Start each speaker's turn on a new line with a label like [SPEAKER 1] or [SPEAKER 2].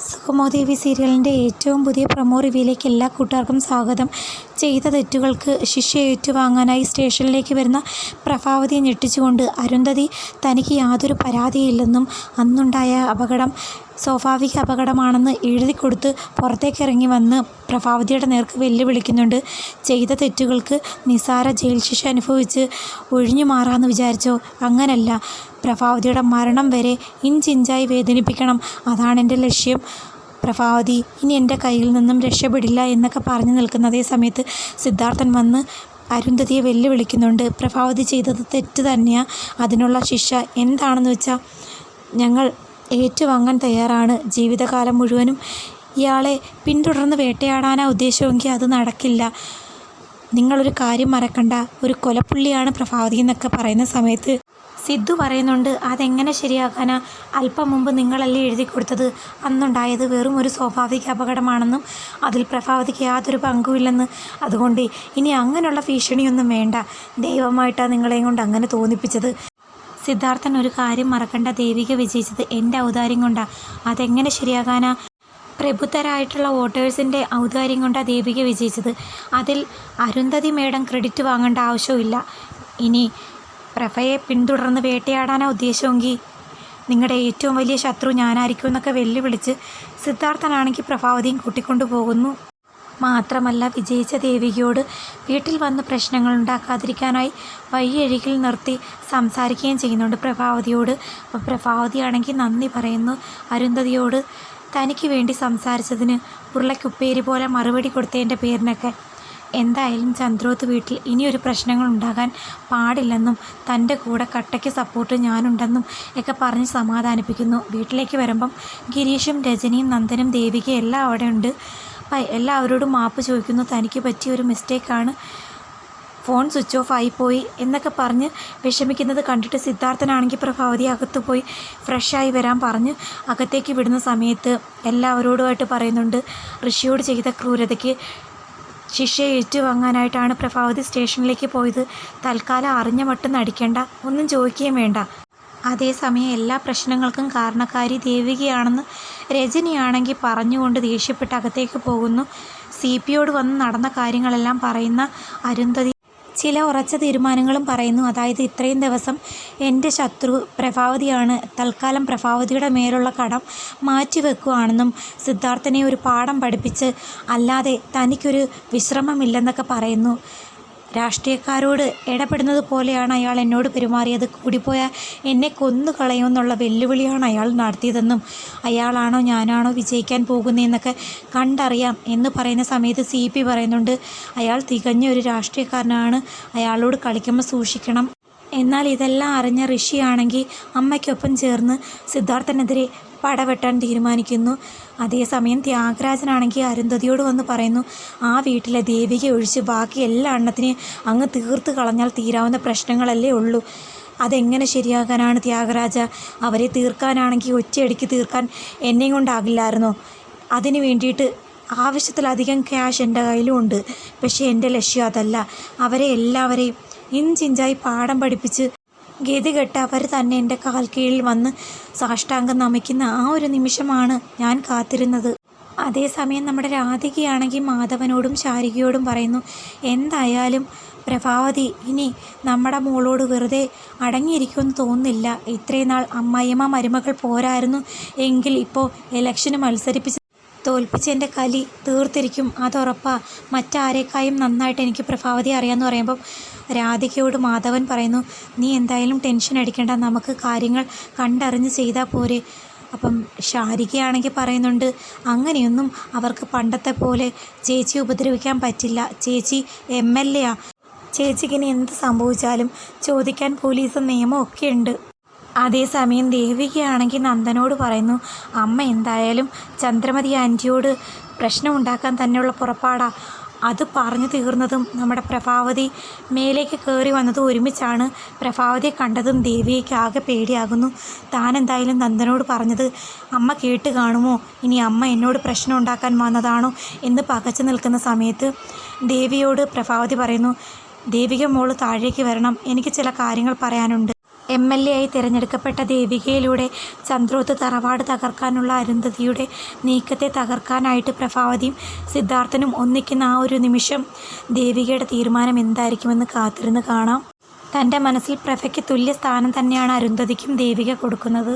[SPEAKER 1] സുഗമോദേവി സീരിയലിൻ്റെ ഏറ്റവും പുതിയ പ്രൊമോ റിവ്യൂയിലേക്ക് എല്ലാ കൂട്ടുകാർക്കും സ്വാഗതം. ചെയ്ത തെറ്റുകൾക്ക് ശിക്ഷ ഏറ്റുവാങ്ങാനായി സ്റ്റേഷനിലേക്ക് വരുന്ന പ്രഭാവതിയെ ഞെട്ടിച്ചുകൊണ്ട് അരുന്ധതി തനിക്ക് യാതൊരു പരാതിയില്ലെന്നും അന്നുണ്ടായ അപകടം സ്വാഭാവിക അപകടമാണെന്ന് എഴുതിക്കൊടുത്ത് പുറത്തേക്കിറങ്ങി വന്ന് പ്രഭാവതിയുടെ നേർക്ക് വെല്ലുവിളിക്കുന്നുണ്ട്. ചെയ്ത തെറ്റുകൾക്ക് നിസാര ജയിൽ ശിക്ഷ അനുഭവിച്ച് ഒഴിഞ്ഞു മാറാമെന്ന് വിചാരിച്ചോ? അങ്ങനല്ല, പ്രഭാവതിയുടെ മരണം വരെ ഇഞ്ചിഞ്ചായി വേദനിപ്പിക്കണം, അതാണെൻ്റെ ലക്ഷ്യം. പ്രഭാവതി ഇനി എൻ്റെ കയ്യിൽ നിന്നും രക്ഷപ്പെടില്ല എന്നൊക്കെ പറഞ്ഞു നിൽക്കുന്ന അതേ സമയത്ത് സിദ്ധാർത്ഥൻ വന്ന് അരുന്ധതിയെ വെല്ലുവിളിക്കുന്നുണ്ട്. പ്രഭാവതി ചെയ്തത് തെറ്റ് തന്നെയാണ്, അതിനുള്ള ശിക്ഷ എന്താണെന്ന് വെച്ചാൽ ഞങ്ങൾ ഏറ്റുവാങ്ങാൻ തയ്യാറാണ്. ജീവിതകാലം മുഴുവനും ഇയാളെ പിന്തുടർന്ന് വേട്ടയാടാനാ ഉദ്ദേശമെങ്കിൽ അത് നടക്കില്ല. നിങ്ങളൊരു കാര്യം മറക്കണ്ട, ഒരു കൊലപ്പുള്ളിയാണ് പ്രഭാവതി എന്നൊക്കെ പറയുന്ന സമയത്ത് സിദ്ധു പറയുന്നുണ്ട്, അതെങ്ങനെ ശരിയാക്കാനാ? അല്പം മുമ്പ് നിങ്ങളല്ലേ എഴുതി കൊടുത്തത് അന്നുണ്ടായത് വെറും ഒരു സ്വാഭാവിക അപകടമാണെന്നും അതിൽ പ്രഭാവതിക്ക് യാതൊരു പങ്കുമില്ലെന്ന്. അതുകൊണ്ട് ഇനി അങ്ങനെയുള്ള ഭീഷണിയൊന്നും വേണ്ട. ദൈവമായിട്ടാണ് നിങ്ങളെയും കൊണ്ട് അങ്ങനെ തോന്നിപ്പിച്ചത്. സിദ്ധാർത്ഥൻ ഒരു കാര്യം മറക്കണ്ട, ദേവിക വിജയിച്ചത് എൻ്റെ ഔദാര്യം കൊണ്ടാണ്. അതെങ്ങനെ ശരിയാകാനാ? പ്രബുദ്ധരായിട്ടുള്ള വോട്ടേഴ്സിൻ്റെ ഔദാര്യം കൊണ്ടാണ് ദേവിക വിജയിച്ചത്. അതിൽ അരുന്ധതി മേഡം ക്രെഡിറ്റ് വാങ്ങേണ്ട ആവശ്യമില്ല. ഇനി പ്രഭയെ പിന്തുടർന്ന് വേട്ടയാടാനാണ് ഉദ്ദേശമെങ്കിൽ നിങ്ങളുടെ ഏറ്റവും വലിയ ശത്രു ഞാനായിരിക്കും എന്നൊക്കെ വെല്ലുവിളിച്ച് സിദ്ധാർത്ഥനാണെങ്കിൽ പ്രഭാവതിയും കൂട്ടിക്കൊണ്ടു പോകുന്നു. മാത്രമല്ല, വിജയിച്ച ദേവികയോട് വീട്ടിൽ വന്ന് പ്രശ്നങ്ങൾ ഉണ്ടാക്കാതിരിക്കാനായി വഴിയരികിൽ നിർത്തി സംസാരിക്കുകയും ചെയ്യുന്നുണ്ട് പ്രഭാവതിയോട്. അപ്പോൾ പ്രഭാവതിയാണെങ്കിൽ നന്ദി പറയുന്നു അരുന്ധതിയോട്, തനിക്ക് വേണ്ടി സംസാരിച്ചതിന് ഉരുളക്കുപ്പേരി പോലെ മറുപടി കൊടുത്തതിൻ്റെ പേരിനൊക്കെ. എന്തായാലും ചന്ദ്രോത്ത് വീട്ടിൽ ഇനിയൊരു പ്രശ്നങ്ങൾ ഉണ്ടാകാൻ പാടില്ലെന്നും തൻ്റെ കൂടെ കട്ടയ്ക്ക് സപ്പോർട്ട് ഞാനുണ്ടെന്നും ഒക്കെ പറഞ്ഞ് സമാധാനിപ്പിക്കുന്നു. വീട്ടിലേക്ക് വരുമ്പം ഗിരീഷും രജനിയും നന്ദനും ദേവികയും എല്ലാം അവിടെ ഉണ്ട്. എല്ലാവരോടും മാപ്പ് ചോദിക്കുന്നു, തനിക്ക് പറ്റിയൊരു മിസ്റ്റേക്കാണ്, ഫോൺ സ്വിച്ച് ഓഫ് ആയിപ്പോയി എന്നൊക്കെ പറഞ്ഞ് വിഷമിക്കുന്നത് കണ്ടിട്ട് സിദ്ധാർത്ഥനാണെങ്കിൽ പ്രഭാവതി അകത്ത് പോയി ഫ്രഷായി വരാൻ പറഞ്ഞ് അകത്തേക്ക് വിടുന്ന സമയത്ത് എല്ലാവരോടുമായിട്ട് പറയുന്നുണ്ട്, ഋഷിയോട് ചെയ്ത ക്രൂരതയ്ക്ക് ശിക്ഷ ഏറ്റുവാങ്ങാനായിട്ടാണ് പ്രഭാവതി സ്റ്റേഷനിലേക്ക് പോയത്. തൽക്കാലം അറിഞ്ഞ മട്ടും നടിക്കേണ്ട, ഒന്നും ചോദിക്കുകയും വേണ്ട. അതേസമയം എല്ലാ പ്രശ്നങ്ങൾക്കും കാരണക്കാരി ദേവികയാണെന്ന് രജനിയാണെങ്കിൽ പറഞ്ഞുകൊണ്ട് ദേഷ്യപ്പെട്ട് അകത്തേക്ക് പോകുന്നു. CPയോട് വന്ന് നടന്ന കാര്യങ്ങളെല്ലാം പറയുന്ന അരുന്ധതി ചില ഉറച്ച തീരുമാനങ്ങളും പറയുന്നു. അതായത് ഇത്രയും ദിവസം എൻ്റെ ശത്രു പ്രഭാവതിയാണ്, തൽക്കാലം പ്രഭാവതിയുടെ മേലുള്ള കടം മാറ്റിവെക്കുകയാണെന്നും സിദ്ധാർത്ഥനെ ഒരു പാഠം പഠിപ്പിച്ച് അല്ലാതെ തനിക്കൊരു വിശ്രമമില്ലെന്നൊക്കെ പറയുന്നു. രാഷ്ട്രീയക്കാരോട് ഇടപെടുന്നത് പോലെയാണ് അയാൾ എന്നോട് പെരുമാറിയത്, കൂടിപ്പോയാൽ എന്നെ കൊന്നുകളയുമെന്നുള്ള വെല്ലുവിളിയാണ് അയാൾ നടത്തിയതെന്നും അയാളാണോ ഞാനാണോ വിജയിക്കാൻ പോകുന്നതെന്നൊക്കെ കണ്ടറിയാം എന്ന് പറയുന്ന സമയത്ത് CP പറയുന്നുണ്ട്, അയാൾ തികഞ്ഞ ഒരു രാഷ്ട്രീയക്കാരനാണ്, അയാളോട് കളിക്കുമ്പോൾ സൂക്ഷിക്കണം. എന്നാൽ ഇതെല്ലാം അറിഞ്ഞ ഋഷിയാണെങ്കിൽ അമ്മയ്ക്കൊപ്പം ചേർന്ന് സിദ്ധാർത്ഥനെതിരെ പടവെട്ടാൻ തീരുമാനിക്കുന്നു. അതേസമയം ത്യാഗരാജനാണെങ്കിൽ അരുന്ധതിയോട് വന്ന് പറയുന്നു, ആ വീട്ടിലെ ദേവിക ഒഴിച്ച് ബാക്കി എല്ലാ എണ്ണത്തിനെയും അങ്ങ് തീർത്ത് കളഞ്ഞാൽ തീരാവുന്ന പ്രശ്നങ്ങളല്ലേ ഉള്ളൂ. അതെങ്ങനെ ശരിയാകാനാണ് ത്യാഗരാജ? അവരെ തീർക്കാനാണെങ്കിൽ ഒറ്റയടിക്ക് തീർക്കാൻ എന്നെയും കൊണ്ടാകില്ലായിരുന്നോ? അതിന് വേണ്ടിയിട്ട് ആവശ്യത്തിലധികം ക്യാഷ് എൻ്റെ കയ്യിലും ഉണ്ട്. പക്ഷേ എൻ്റെ ലക്ഷ്യം അതല്ല. അവരെ എല്ലാവരെയും ഇഞ്ചിഞ്ചായി പാഠം പഠിപ്പിച്ച് ഗതികെട്ട് അവർ തന്നെ എൻ്റെ കാൽ കീഴിൽ വന്ന് സാഷ്ടാംഗം നമിക്കുന്ന ആ ഒരു നിമിഷമാണ് ഞാൻ കാത്തിരുന്നത്. അതേസമയം നമ്മുടെ രാധികയാണെങ്കിൽ മാധവനോടും ശാരികയോടും പറയുന്നു, എന്തായാലും പ്രഭാവതി ഇനി നമ്മുടെ മോളോട് വെറുതെ അടങ്ങിയിരിക്കുമെന്ന് തോന്നുന്നില്ല. ഇത്രയും നാൾ അമ്മായിയമ്മ മരുമകൾ പോരായിരുന്നു എങ്കിൽ ഇപ്പോൾ ഇലക്ഷന് മത്സരിപ്പിച്ച് തോൽപ്പിച്ചെൻ്റെ കലി തീർത്തിരിക്കും, അതുറപ്പാ. മറ്റാരേക്കായും നന്നായിട്ട് എനിക്ക് പ്രഭാവതി അറിയാമെന്ന് പറയുമ്പം രാധികയോട് മാധവൻ പറയുന്നു, നീ എന്തായാലും ടെൻഷൻ അടിക്കേണ്ട, നമുക്ക് കാര്യങ്ങൾ കണ്ടറിഞ്ഞ് ചെയ്താൽ പോരെ. അപ്പം ശാരികയാണെങ്കിൽ പറയുന്നുണ്ട്, അങ്ങനെയൊന്നും അവർക്ക് പണ്ടത്തെ പോലെ ചേച്ചി ഉപദ്രവിക്കാൻ പറ്റില്ല. ചേച്ചി MLA ആ, ചേച്ചിക്കിനി എന്ത് സംഭവിച്ചാലും ചോദിക്കാൻ പോലീസും നിയമമൊക്കെ ഉണ്ട്. അതേസമയം ദേവികയാണെങ്കിൽ നന്ദനോട് പറയുന്നു, അമ്മ എന്തായാലും ചന്ദ്രമതി ആൻറ്റിയോട് പ്രശ്നമുണ്ടാക്കാൻ തന്നെയുള്ള പുറപ്പാടാ. അത് പറഞ്ഞു തീർന്നതും നമ്മുടെ പ്രഭാവതി മേലേക്ക് കയറി വന്നതും ഒരുമിച്ചാണ്. പ്രഭാവതിയെ കണ്ടതും ദേവികയ്ക്ക് ആകെ പേടിയാകുന്നു. താൻ എന്തായാലും നന്ദനോട് പറഞ്ഞത് അമ്മ കേട്ട് കാണുമോ? ഇനി അമ്മ എന്നോട് പ്രശ്നം ഉണ്ടാക്കാൻ വന്നതാണോ എന്ന് പകച്ചു നിൽക്കുന്ന സമയത്ത് ദേവിയോട് പ്രഭാവതി പറയുന്നു, ദേവിക മോള് താഴേക്ക് വരണം, എനിക്ക് ചില കാര്യങ്ങൾ പറയാനുണ്ട്. MLA ആയി തിരഞ്ഞെടുക്കപ്പെട്ട ദേവികയിലൂടെ ചന്ദ്രോത്ത് തറവാട് തകർക്കാനുള്ള അരുന്ധതിയുടെ നീക്കത്തെ തകർക്കാനായിട്ട് പ്രഭാവതിയും സിദ്ധാർത്ഥനും ഒന്നിക്കുന്ന ആ ഒരു നിമിഷം ദേവികയുടെ തീരുമാനം എന്തായിരിക്കുമെന്ന് കാത്തിരുന്ന് കാണാം. തൻ്റെ മനസ്സിൽ പ്രഭയ്ക്ക് തുല്യ സ്ഥാനം തന്നെയാണ് അരുന്ധതിക്കും ദേവിക കൊടുക്കുന്നത്.